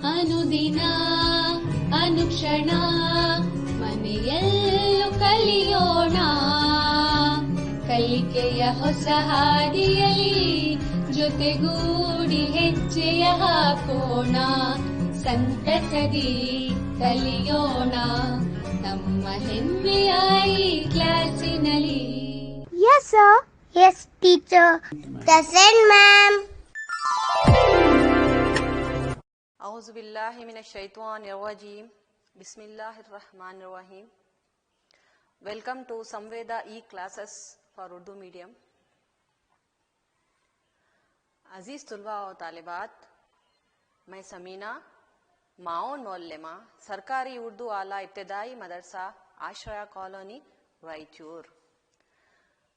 ಅನುದಿನ ಅನುಕ್ಷಣ ಮನೆಯಲ್ಲೂ ಕಲಿಯೋಣ, ಕಲಿಕೆಯ ಹೊಸ ಹಾದಿಯಲ್ಲಿ ಜೊತೆಗೂಡಿ ಹೆಜ್ಜೆಯ ಹಾಕೋಣ, ಸಂತಸದಿ ಕಲಿಯೋಣ ನಮ್ಮ ಹೆಮ್ಮೆಯ ಈ ಕ್ಲಾಸಿನಲ್ಲಿ. Yes, sir. Yes, teacher. Present, ma'am. أعوذ باللہ من الشیطان الرجیم. بسم اللہ الرحمن الرحیم. Welcome to Samvida e classes for Urdu medium. عزیز طلباء و طالبات، میں سمینہ، معاون معلمہ، سرکاری اردو اعلیٰ ابتدائی مدرسہ عاشرہ کالونی رائچور.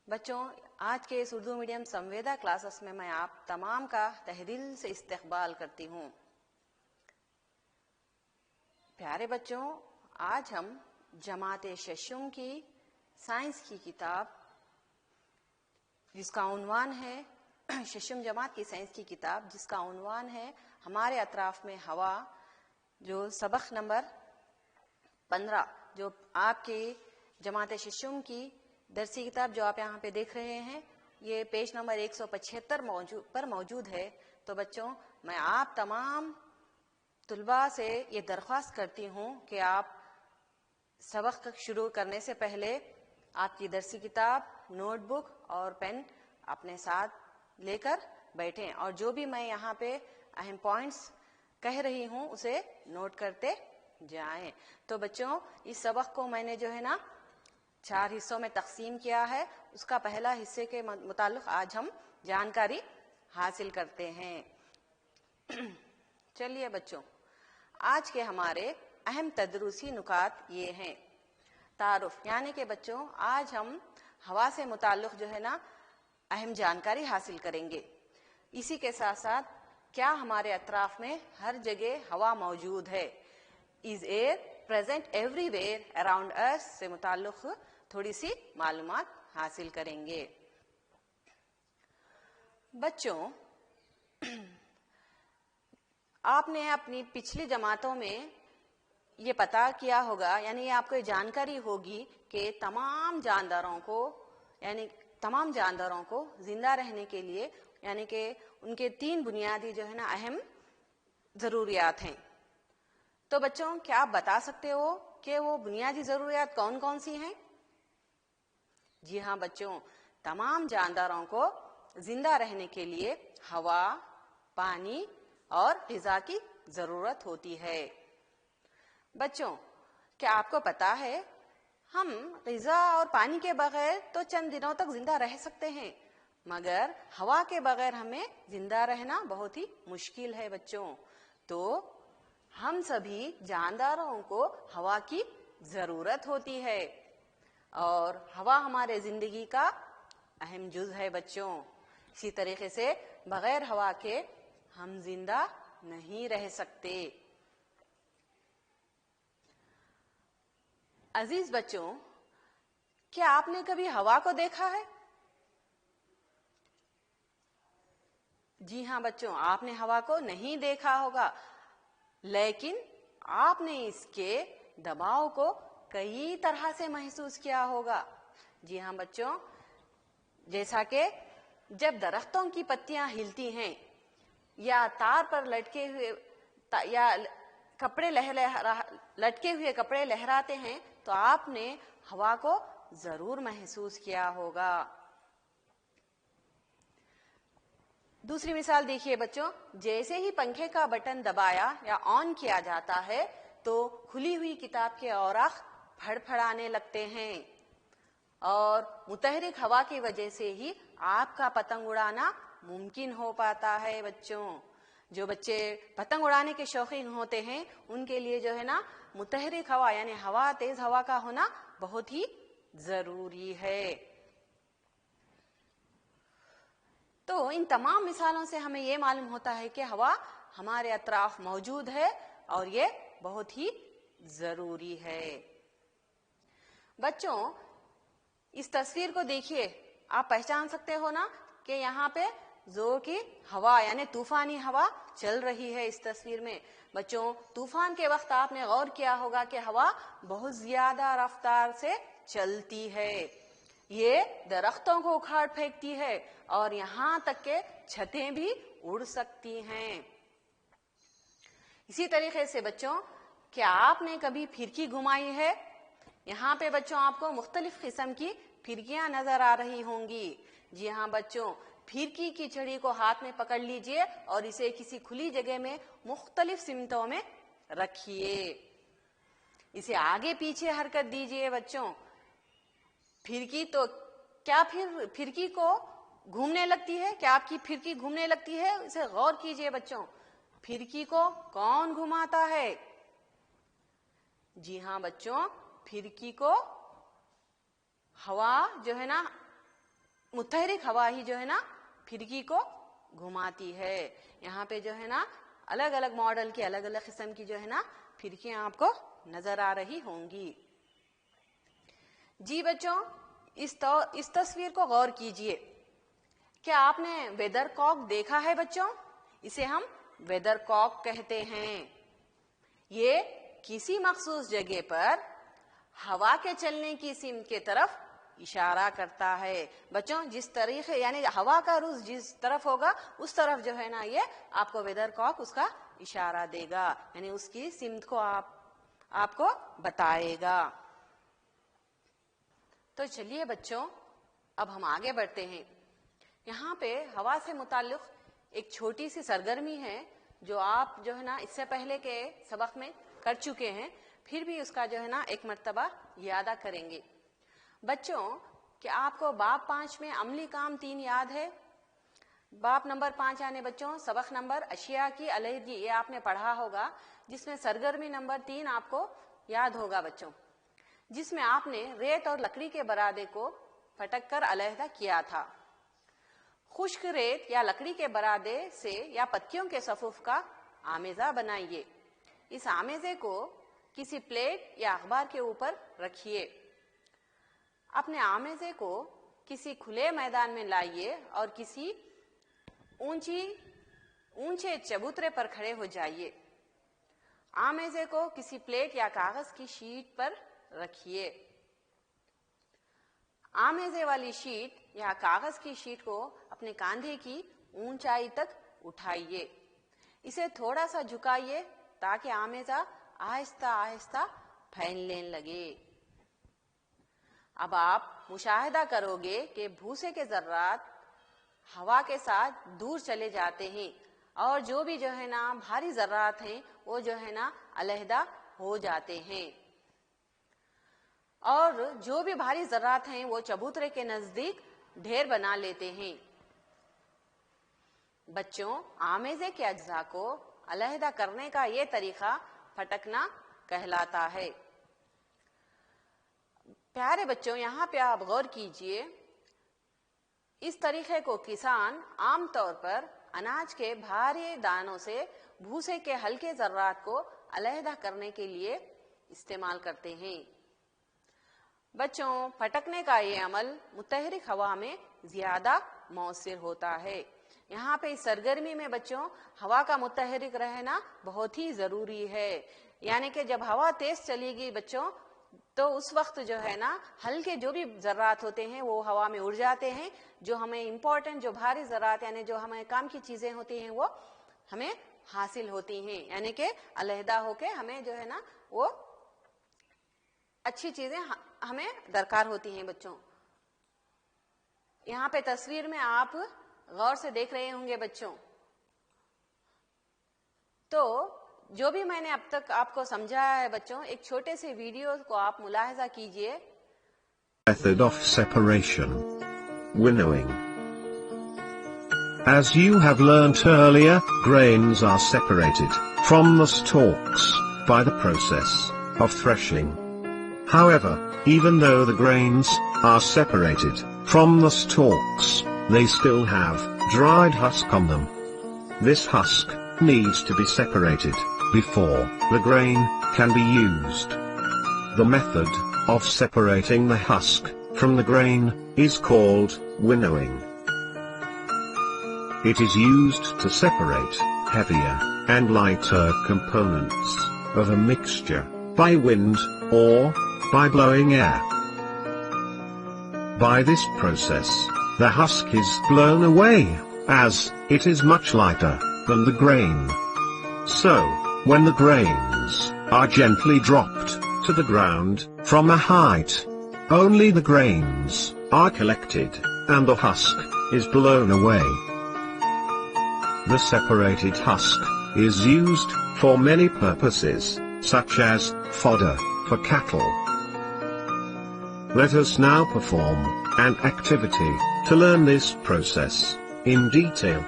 بچوں، آج کے اس اردو میڈیم سمویدا کلاسز میں آپ تمام کا تہ دل سے استقبال کرتی ہوں. پیارے بچوں، آج ہم جماعت ششم کی سائنس کی کتاب جس کا عنوان ہے ششم جماعت کی سائنس کی کتاب جس کا عنوان ہے ہمارے اطراف میں ہوا، جو سبق نمبر 15 جو آپ کی جماعت ششم کی درسی کتاب جو آپ یہاں پہ دیکھ رہے ہیں، یہ پیج نمبر 175 پر موجود ہے. تو بچوں، میں آپ تمام طلباء سے یہ درخواست کرتی ہوں کہ آپ سبق شروع کرنے سے پہلے آپ کی درسی کتاب، نوٹ بک اور پین اپنے ساتھ لے کر بیٹھیں، اور جو بھی میں یہاں پہ اہم پوائنٹس کہہ رہی ہوں اسے نوٹ کرتے جائیں. تو بچوں، اس سبق کو میں نے جو ہے نا 4 حصوں میں تقسیم کیا ہے. اس کا پہلا حصے کے متعلق آج ہم جانکاری حاصل کرتے ہیں. چلیے بچوں، آج کے ہمارے اہم تدریسی نکات یہ ہیں. تعارف، یعنی کہ بچوں آج ہم ہوا سے متعلق جو ہے نا اہم جانکاری حاصل کریں گے. اسی کے ساتھ ساتھ کیا ہمارے اطراف میں ہر جگہ ہوا موجود ہے، is air present everywhere around اس سے متعلق تھوڑی سی معلومات حاصل کریں گے. بچوں، آپ نے اپنی پچھلی جماعتوں میں یہ پتا کیا ہوگا، یعنی آپ کو جانکاری ہوگی کہ تمام جانداروں کو زندہ رہنے کے لیے، یعنی کہ ان کے 3 بنیادی جو ہے نا اہم ضروریات ہیں. تو بچوں، کیا آپ بتا سکتے ہو کہ وہ بنیادی ضروریات کون کون سی ہیں؟ جی ہاں بچوں، تمام جانداروں کو زندہ رہنے کے لیے ہوا، پانی اور غذا کی ضرورت ہوتی ہے. بچوں، کیا آپ کو پتا ہے ہم غذا اور پانی کے بغیر تو چند دنوں تک زندہ رہ سکتے ہیں، مگر ہوا کے بغیر ہمیں زندہ رہنا بہت ہی مشکل ہے. بچوں، تو ہم سبھی جانداروں کو ہوا کی ضرورت ہوتی ہے، اور ہوا ہمارے زندگی کا اہم جز ہے. بچوں، اسی طریقے سے بغیر ہوا کے ہم زندہ نہیں رہ سکتے. عزیز بچوں، کیا آپ نے کبھی ہوا کو دیکھا ہے؟ جی ہاں بچوں، آپ نے ہوا کو نہیں دیکھا ہوگا، لیکن آپ نے اس کے دباؤ کو کئی طرح سے محسوس کیا ہوگا. جی ہاں بچوں، جیسا کہ جب درختوں کی پتیاں ہلتی ہیں یا تار پر لٹکے ہوئے یا لٹکے ہوئے کپڑے لہراتے ہیں، تو آپ نے ہوا کو ضرور محسوس کیا ہوگا. دوسری مثال دیکھیے بچوں، جیسے ہی پنکھے کا بٹن دبایا یا آن کیا جاتا ہے تو کھلی ہوئی کتاب کے اوراق پھڑ پھڑانے لگتے ہیں، اور متحرک ہوا کی وجہ سے ہی آپ کا پتنگ اڑانا ممکن ہو پاتا ہے. بچوں، جو بچے پتنگ اڑانے کے شوقین ہوتے ہیں ان کے لیے جو ہے نا متحرک ہوا یعنی تیز ہوا کا ہونا بہت ہی ضروری ہے. تو ان تمام مثالوں سے ہمیں یہ معلوم ہوتا ہے کہ ہوا ہمارے اطراف موجود ہے اور یہ بہت ہی ضروری ہے. بچوں، اس تصویر کو دیکھیے، آپ پہچان سکتے ہو نا کہ یہاں پہ زور کی ہوا یعنی طوفانی ہوا چل رہی ہے اس تصویر میں. بچوں طوفان کے وقت آپ نے غور کیا ہوگا کہ ہوا بہت زیادہ رفتار سے چلتی ہے. یہ درختوں کو اکھاڑ پھینکتی ہے اور یہاں تک کہ چھتیں بھی اڑ سکتی ہیں. اسی طریقے سے بچوں کیا آپ نے کبھی پھرکی گھمائی ہے؟ یہاں پہ بچوں آپ کو مختلف قسم کی پھرکیاں نظر آ رہی ہوں گی. جی ہاں بچوں، پھرکی کی چھڑی کو ہاتھ میں پکڑ لیجئے اور اسے کسی کھلی جگہ میں مختلف سمتوں میں رکھیے. اسے آگے پیچھے حرکت دیجئے بچوں. پھرکی تو کیا پھرکی کو گھومنے لگتی ہے؟ کیا آپ کی پھرکی گھومنے لگتی ہے؟ اسے غور کیجئے بچوں. پھرکی کو کون گھماتا ہے؟ جی ہاں بچوں، پھرکی کو ہوا جو ہے نا، متحرک ہوا ہی جو ہے نا پھرکی کو گھماتی ہے. یہاں پہ جو ہے نا الگ الگ ماڈل کی الگ الگ قسم کی جو ہے نا پھرکیاں آپ کو نظر آ رہی ہوں گی. جی بچوں اس تصویر کو غور کیجئے. کیا آپ نے ویدر کاک دیکھا ہے بچوں؟ اسے ہم ویدر کاک کہتے ہیں. یہ کسی مخصوص جگہ پر ہوا کے چلنے کی سمت کے طرف اشارہ کرتا ہے. بچوں جس طریقے یعنی ہوا کا رخ جس طرف ہوگا اس طرف جو ہے نا یہ آپ کو ویدر کاک اس کا اشارہ دے گا، یعنی اس کی سمت کو آپ کو بتائے گا. تو چلیے بچوں اب ہم آگے بڑھتے ہیں. یہاں پہ ہوا سے متعلق ایک چھوٹی سی سرگرمی ہے جو آپ جو ہے نا اس سے پہلے کے سبق میں کر چکے ہیں، پھر بھی اس کا جو ہے نا ایک مرتبہ یادہ کریں گے. بچوں کیا آپ کو باب 5 میں عملی کام 3 یاد ہے؟ باب نمبر 5 یعنی بچوں سبق نمبر اشیاء کی علیحدگی، یہ آپ نے پڑھا ہوگا، جس میں سرگرمی نمبر 3 آپ کو یاد ہوگا بچوں، جس میں آپ نے ریت اور لکڑی کے برادے کو پھٹک کر علیحدہ کیا تھا. خشک ریت یا لکڑی کے برادے سے یا پتیوں کے صفوف کا آمیزہ بنائیے. اس آمیزے کو کسی پلیٹ یا اخبار کے اوپر رکھیے. اپنے آمیزے کو کسی کھلے میدان میں لائیے اور کسی اونچے چبوترے پر کھڑے ہو جائیے. آمیزے کو کسی پلیٹ یا کاغذ کی شیٹ پر رکھیے. آمیزے والی شیٹ یا کاغذ کی شیٹ کو اپنے کاندھے کی اونچائی تک اٹھائیے. اسے تھوڑا سا جھکائیے تاکہ آمیزہ آہستہ آہستہ پھیلنے لگے. اب آپ مشاہدہ کرو گے کہ بھوسے کے ذرات ہوا کے ساتھ دور چلے جاتے ہیں اور جو بھی جو ہے نا بھاری ذرات ہیں وہ جو ہے نا علیحدہ ہو جاتے ہیں، اور جو بھی بھاری ذرات ہیں وہ چبوترے کے نزدیک ڈھیر بنا لیتے ہیں. بچوں آمیزے کے اجزاء کو علیحدہ کرنے کا یہ طریقہ پھٹکنا کہلاتا ہے. پیارے بچوں یہاں پہ آپ غور کیجئے، اس طریقے کو کسان عام طور پر اناج کے بھاری دانوں سے بھوسے کے ہلکے ذرات کو علیحدہ کرنے کے لیے استعمال کرتے ہیں. بچوں پھٹکنے کا یہ عمل متحرک ہوا میں زیادہ مؤثر ہوتا ہے. یہاں پہ اس سرگرمی میں بچوں ہوا کا متحرک رہنا بہت ہی ضروری ہے. یعنی کہ جب ہوا تیز چلے گی بچوں تو اس وقت جو ہے نا ہلکے جو بھی ذرات ہوتے ہیں وہ ہوا میں اڑ جاتے ہیں، جو ہمیں امپورٹنٹ جو بھاری ذرات یعنی جو ہمیں کام کی چیزیں ہوتی ہیں وہ ہمیں حاصل ہوتی ہیں، یعنی کہ علیحدہ ہو کے ہمیں جو ہے نا وہ اچھی چیزیں ہمیں درکار ہوتی ہیں. بچوں یہاں پہ تصویر میں آپ غور سے دیکھ رہے ہوں گے بچوں، تو جو بھی میں نے اب تک آپ کو سمجھایا ہے بچوں، ایک چھوٹے سے ویڈیو کو آپ ملاحظہ کیجئے. Method of separation. Winnowing. As you have learnt earlier, grains are separated from the stalks by the process of threshing. However, even though the grains are separated from the stalks, they still have dried husk on them. This husk needs to be separated before the grain can be used. The method of separating the husk from the grain is called winnowing. it is used to separate heavier and lighter components of a mixture by wind or by blowing air. By this process, the husk is blown away, as it is much lighter than the grain. So, when the grains are gently dropped to the ground from a height, only the grains are collected, and the husk is blown away. The separated husk is used for many purposes, such as fodder for cattle. Let us now perform an activity to learn this process in detail.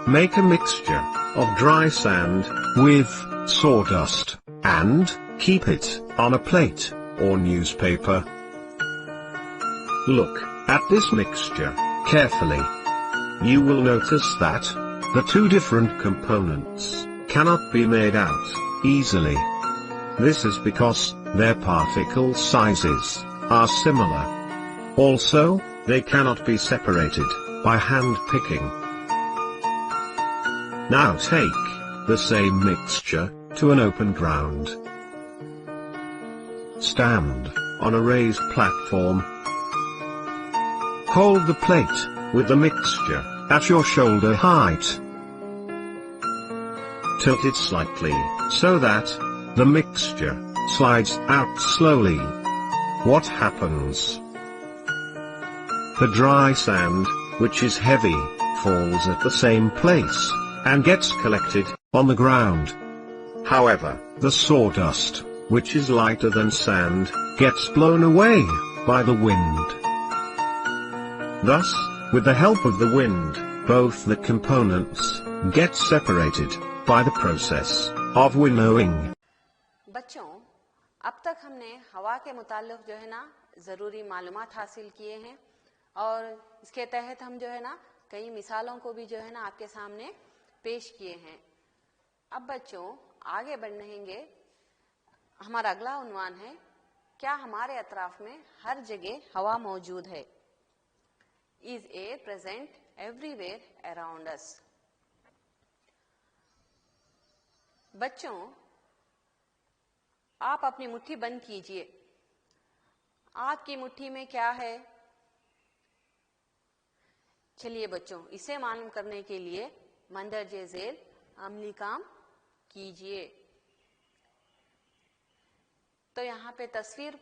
Make a mixture of dry sand with sawdust, and keep it on a plate or newspaper. Look at this mixture carefully. You will notice that the two different components cannot be made out easily. This is because their particle sizes are similar. Also, they cannot be separated by hand picking. Now take the same mixture to an open ground. Stand on a raised platform. Hold the plate with the mixture at your shoulder height. Tilt it slightly so that the mixture slides out slowly. What happens? The dry sand, which is heavy, falls at the same place and gets collected on the ground. However, the sawdust, which is lighter than sand, gets blown away by the wind. Thus, with the help of the wind, both the components get separated by the process of winnowing. بچوں، اب تک ہم نے ہوا کے متعلق جو ہے نا ضروری معلومات حاصل کیے ہیں، اور اس کے تحت ہم جو ہے نا کئی مثالوں کو بھی جو ہے نا آپ کے سامنے پیش کیے ہیں. اب بچوں آگے بڑھیں گے. ہمارا اگلا عنوان ہے کیا ہمارے اطراف میں ہر جگہ ہوا موجود ہے؟ Is air present everywhere around us? بچوں آپ اپنی مٹھی بند کیجئے. آپ کی مٹھی میں کیا ہے؟ چلیے بچوں اسے معلوم کرنے کے لیے مندرجہ ذیل عملی کام کیجئے. تو یہاں پہ تصویر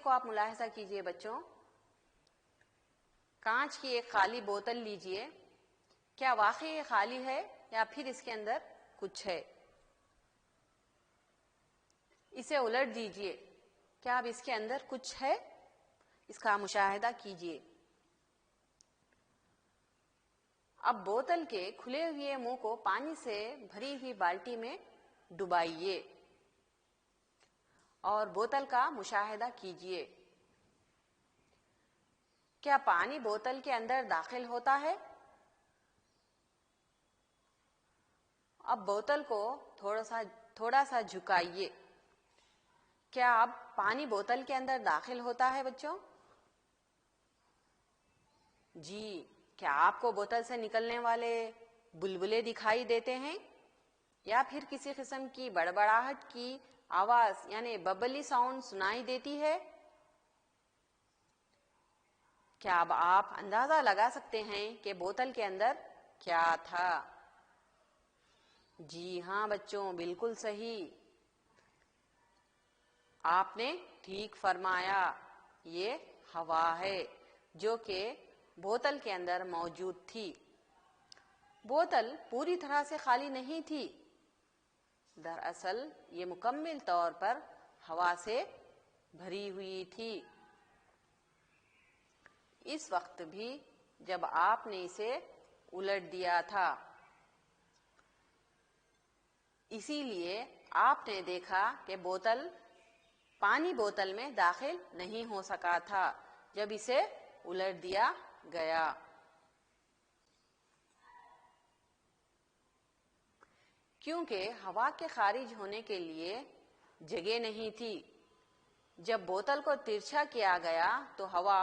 کو آپ ملاحظہ کیجئے بچوں. کانچ کی ایک خالی بوتل لیجئے. کیا واقعی یہ خالی ہے یا پھر اس کے اندر کچھ ہے؟ اسے الٹ دیجئے. کیا اب اس کے اندر کچھ ہے؟ اس کا مشاہدہ کیجئے. اب بوتل کے کھلے ہوئے منہ کو پانی سے بھری ہوئی بالٹی میں ڈبائیے اور بوتل کا مشاہدہ کیجئے. کیا پانی بوتل کے اندر داخل ہوتا ہے؟ اب بوتل کو تھوڑا سا جھکائیے. کیا اب پانی بوتل کے اندر داخل ہوتا ہے بچوں؟ جی. کیا آپ کو بوتل سے نکلنے والے بلبلے دکھائی دیتے ہیں یا پھر کسی قسم کی بڑبڑاہٹ کی آواز یعنی ببلی ساؤنڈ سنائی دیتی ہے؟ کیا اب آپ اندازہ لگا سکتے ہیں کہ بوتل کے اندر کیا تھا؟ جی ہاں بچوں بالکل صحیح. آپ نے ٹھیک فرمایا. یہ ہوا ہے جو کہ بوتل کے اندر موجود تھی. بوتل پوری طرح سے خالی نہیں تھی. دراصل یہ مکمل طور پر ہوا سے بھری ہوئی تھی. اس وقت بھی جب آپ نے اسے الٹ دیا تھا. اسی لیے آپ نے دیکھا کہ پانی بوتل میں داخل نہیں ہو سکا تھا جب اسے الٹ دیا گیا. کیونکہ ہوا کے خارج ہونے کے لیے جگہ نہیں تھی. جب بوتل کو ترچھا کیا گیا تو ہوا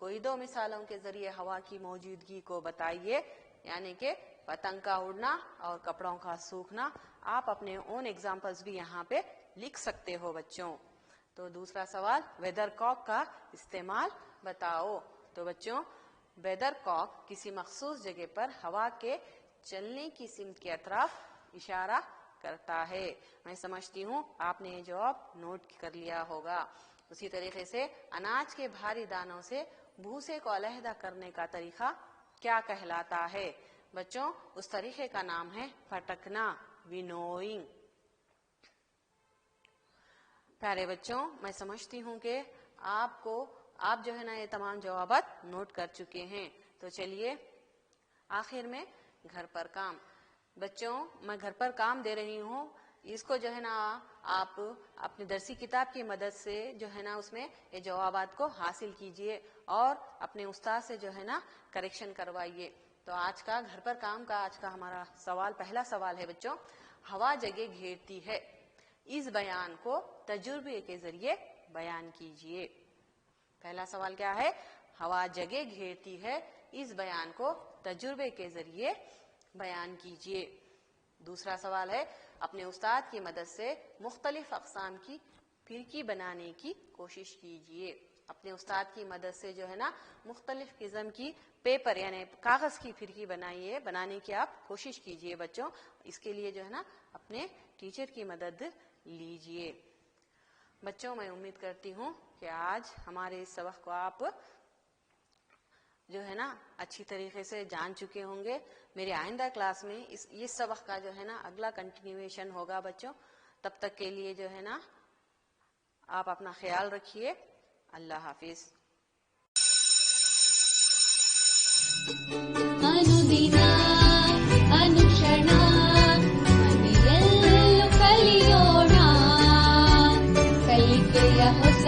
کوئی دو مثالوں کے ذریعے ہوا کی موجودگی کو بتائیے، یعنی کہ پتنگ کا اڑنا اور کپڑوں کا سوکھنا. آپ اپنے اون ایگزامپلس بھی یہاں پہ لکھ سکتے ہو بچوں. تو دوسرا سوال، ویدر کاک کا استعمال بتاؤ. تو بچوں ویدر کاک کسی مخصوص جگہ پر ہوا کے چلنے کی سمت کے اطراف اشارہ کرتا ہے. میں سمجھتی ہوں آپ نے یہ جواب نوٹ کر لیا ہوگا. اسی طریقے سے اناج کے بھاری دانوں سے بھوسے کو علیحدہ کرنے کا طریقہ کیا کہلاتا ہے؟ بچوں اس طریقے کا نام ہے پھٹکنا، ونوئنگ. پیارے بچوں میں سمجھتی ہوں کہ آپ جو ہے نا یہ تمام جوابات نوٹ کر چکے ہیں. تو چلیے آخر میں گھر پر کام. بچوں میں گھر پر کام دے رہی ہوں، اس کو جو ہے نا آپ اپنی درسی کتاب کی مدد سے جو ہے نا اس میں یہ جوابات کو حاصل کیجئے اور اپنے استاد سے جو ہے نا کریکشن کروائیے. تو آج کا گھر پر کام کا آج کا ہمارا سوال، پہلا سوال ہے بچوں، ہوا جگہ گھیرتی ہے، اس بیان کو تجربے کے ذریعے بیان کیجئے. پہلا سوال کیا ہے؟ ہوا جگہ گھیرتی ہے، اس بیان کو تجربے کے ذریعے بیان کیجئے. دوسرا سوال ہے، اپنے استاد کی مدد سے مختلف اقسام کی پھرکی بنانے کی کوشش کیجئے. اپنے استاد کی مدد سے جو ہے نا مختلف قسم کی پیپر یعنی کاغذ کی پھرکی بنانے کی آپ کوشش کیجئے بچوں. اس کے لیے جو ہے نا اپنے ٹیچر کی مدد لیجئے. بچوں میں امید کرتی ہوں کہ آج ہمارے اس سبق کو آپ جو ہے نا اچھی طریقے سے جان چکے ہوں گے. میرے آئندہ کلاس میں اس سبق کا جو ہے نا اگلا کنٹینیویشن ہوگا بچوں. تب تک کے لیے جو ہے نا آپ اپنا خیال رکھیے. اللہ حافظ. ಅನುದಿನ ಅನುಕ್ಷಣ ಮನೆಯಲ್ಲೂ ಕಲಿಯೋಣ ಕಲಿಕೆಯ ಹೊಸ